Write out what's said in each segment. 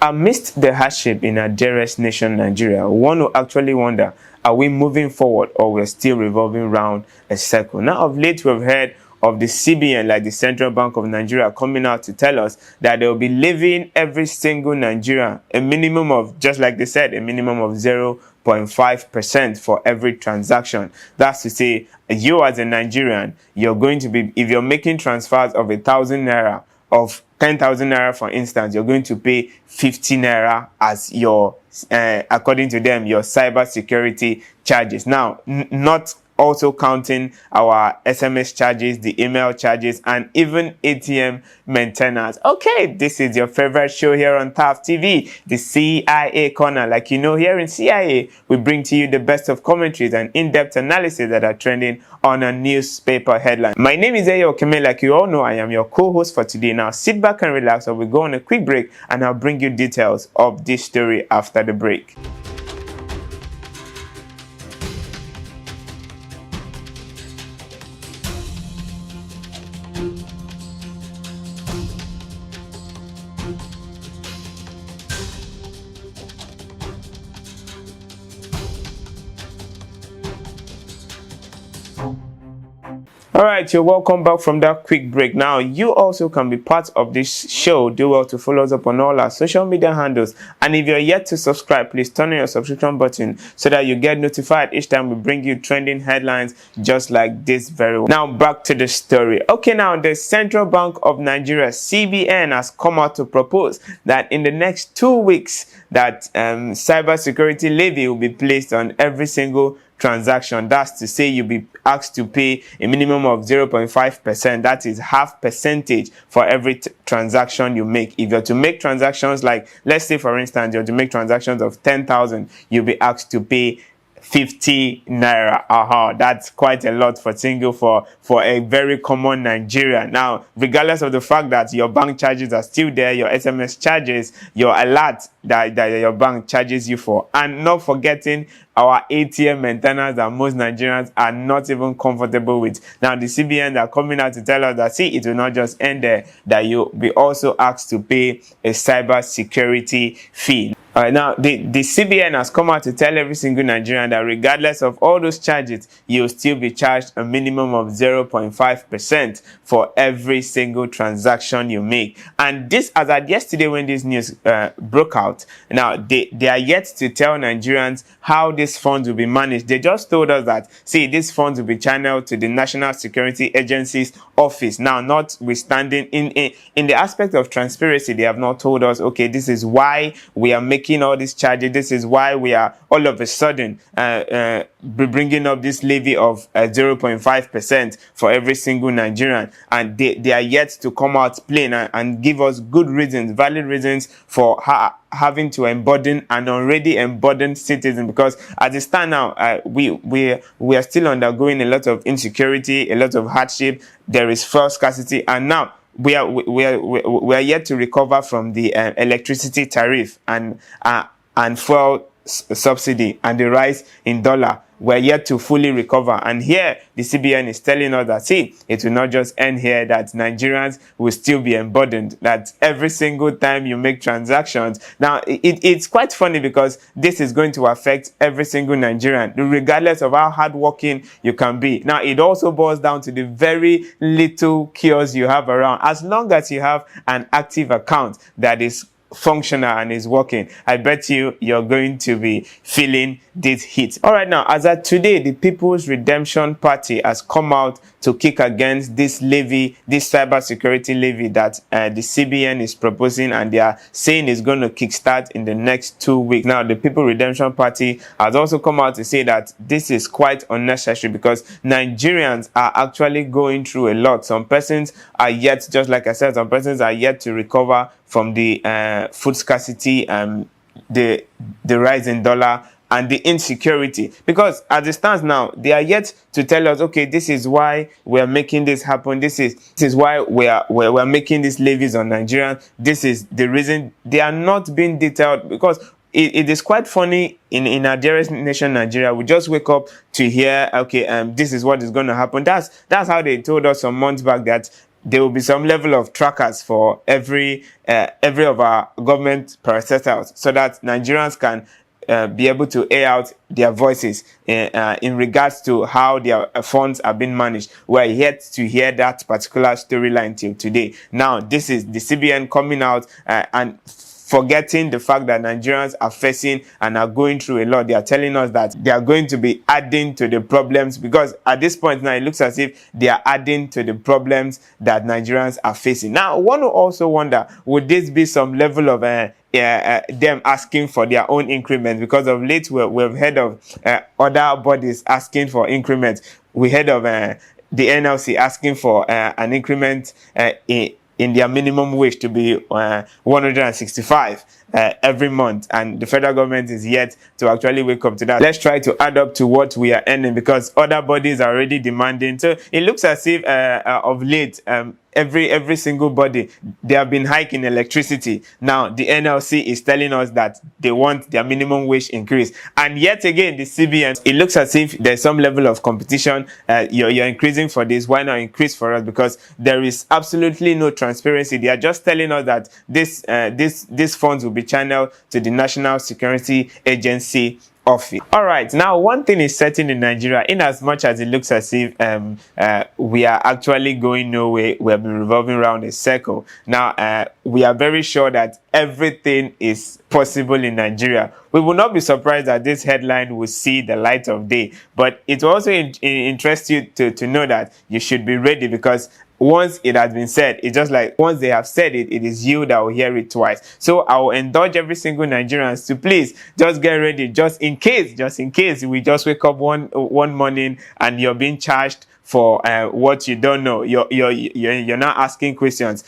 Amidst the hardship in our dearest nation, Nigeria, one will actually wonder, are we moving forward or we're still revolving around a circle? Now, of late, we've heard of the CBN, like the Central Bank of Nigeria, coming out to tell us that they will be levying every single Nigerian a minimum of, just like they said, a minimum of 0.5% for every transaction. That's to say, you as a Nigerian, you're going to be, if you're making transfers of 1,000 naira, of 10,000 naira, for instance, you're going to pay 50 naira as your, according to them, your cyber security charges. Now, not also counting our SMS charges, the email charges, and even ATM maintenance. Okay, this is your favorite show here on TAF TV, the CIA Corner. Like you know, here in CIA, we bring to you the best of commentaries and in-depth analysis that are trending on a newspaper headline. My name is Eyo Keme. Like you all know, I am your co-host for today. Now, sit back and relax, or we go on a quick break, and I'll bring you details of this story after the break. All right, you're welcome back from that quick break. Now, you also can be part of this show. Do well to follow us up on all our social media handles. And if you're yet to subscribe, please turn on your subscription button so that you get notified each time we bring you trending headlines just like this very one. Now, back to the story. Okay, now, the Central Bank of Nigeria, CBN, has come out to propose that in the next 2 weeks, that cybersecurity levy will be placed on every single transaction. That's to say, you'll be asked to pay a minimum of 0.5%. That is half percentage for every transaction you make. If you're to make transactions, like, let's say for instance, you're to make transactions of 10,000, you'll be asked to pay 50 naira. That's quite a lot for a very common Nigerian. Now, regardless of the fact that your bank charges are still there, your SMS charges, your alert that your bank charges you for, and not forgetting our ATM maintenance that most Nigerians are not even comfortable with. Now, the CBN are coming out to tell us that, see, it will not just end there, that you'll be also asked to pay a cyber security fee. All right, now, the CBN has come out to tell every single Nigerian that regardless of all those charges, you'll still be charged a minimum of 0.5% for every single transaction you make. And this, as at yesterday when this news broke out, now, they are yet to tell Nigerians how these funds will be managed. They just told us that, see, these funds will be channeled to the National Security Agency's office. Now, notwithstanding, in the aspect of transparency, they have not told us, okay, this is why we are making all these charges. This is why we are all of a sudden bringing up this levy of 0.5% for every single Nigerian. And they are yet to come out plain and give us good reasons, valid reasons for having to embolden an already emboldened citizen, because as it stands now, we are still undergoing a lot of insecurity, a lot of hardship. There is fuel scarcity, and now we are yet to recover from the electricity tariff and fuel subsidy and the rise in dollar. We're yet to fully recover. And here, the CBN is telling us that, see, it will not just end here, that Nigerians will still be emboldened, that every single time you make transactions. Now, it's quite funny because this is going to affect every single Nigerian, regardless of how hardworking you can be. Now, it also boils down to the very little kiosks you have around. As long as you have an active account that is functional and is working, I bet you're going to be feeling this heat. All right, now, as at today, the People's Redemption Party has come out to kick against this levy, this cybersecurity levy that the CBN is proposing, and they are saying is going to kickstart in the next 2 weeks. Now, the People's Redemption Party has also come out to say that this is quite unnecessary because Nigerians are actually going through a lot. Some persons are yet, just like I said, some persons are yet to recover from the food scarcity, the rise in dollar, and the insecurity. Because as it stands now, they are yet to tell us, okay, this is why we are making this happen. This is why we are making these levies on Nigerians. This is the reason. They are not being detailed, because it is quite funny in our dearest nation, Nigeria. We just wake up to hear, okay, this is what is going to happen. That's how they told us some months back that there will be some level of trackers for every of our government parastatals, so that Nigerians can be able to air out their voices in regards to how their funds are being managed. We're yet to hear that particular storyline till today. Now, this is the CBN coming out and forgetting the fact that Nigerians are facing and are going through a lot. They are telling us that they are going to be adding to the problems, because at this point now it looks as if they are adding to the problems that Nigerians are facing. Now, one will also wonder, would this be some level of them asking for their own increments? Because of late we've heard of other bodies asking for increments. We heard of the NLC asking for an increment in their minimum wage to be 165 every month, and the federal government is yet to actually wake up to that. Let's try to add up to what we are earning, because other bodies are already demanding. So it looks as if of late every single body, they have been hiking electricity. Now the NLC is telling us that they want their minimum wage increase, and yet again the CBN, it looks as if there's some level of competition. You're increasing for this, why not increase for us? Because there is absolutely no transparency. They are just telling us that these funds will be channeled to the National Security Agency office. All right, now one thing is certain in Nigeria, in as much as it looks as if we are actually going nowhere, we have been revolving around a circle. Now we are very sure that everything is possible in Nigeria. We will not be surprised that this headline will see the light of day, but it will also interest you to know that you should be ready, because once it has been said, it's just like once they have said it, it is you that will hear it twice. So I will indulge every single Nigerian to please just get ready, just in case we just wake up one morning and you're being charged for what you don't know. You're not asking questions.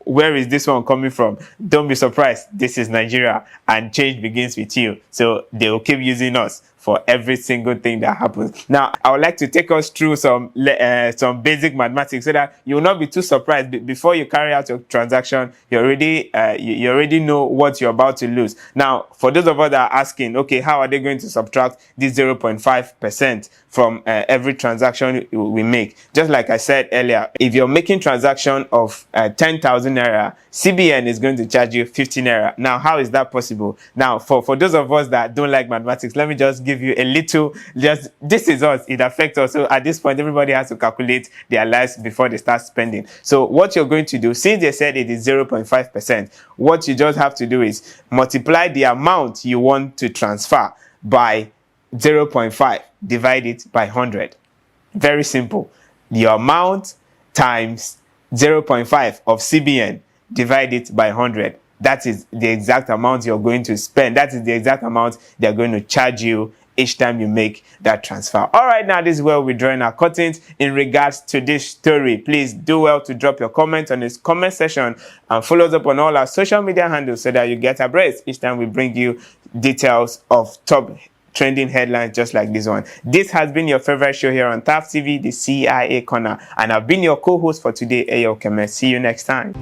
Where is this one coming from? Don't be surprised. This is Nigeria, and change begins with you. So they will keep using us for every single thing that happens. Now, I would like to take us through some basic mathematics, so that you will not be too surprised. Before you carry out your transaction, you already know what you're about to lose. Now, for those of us that are asking, okay, how are they going to subtract this 0.5% from every transaction we make? Just like I said earlier, if you're making transaction of 10,000 naira, CBN is going to charge you 15 naira. Now, how is that possible? Now, for those of us that don't like mathematics, let me just give you a little, this is us, it affects us. So at this point, everybody has to calculate their lives before they start spending. So what you're going to do, since they said it is 0.5%, what you just have to do is multiply the amount you want to transfer by 0.5, divide it by 100. Very simple. The amount times 0.5 of CBN, divide it by 100. That is the exact amount you're going to spend. That is the exact amount they're going to charge you each time you make that transfer. All right, now this is where we're drawing our curtains in regards to this story. Please do well to drop your comment on this comment section and follow us up on all our social media handles, so that you get abreast each time we bring you details of top trending headlines just like this one. This has been your favorite show here on TAF TV, the CIA Corner, and I've been your co-host for today, Ayo Keme. See you next time.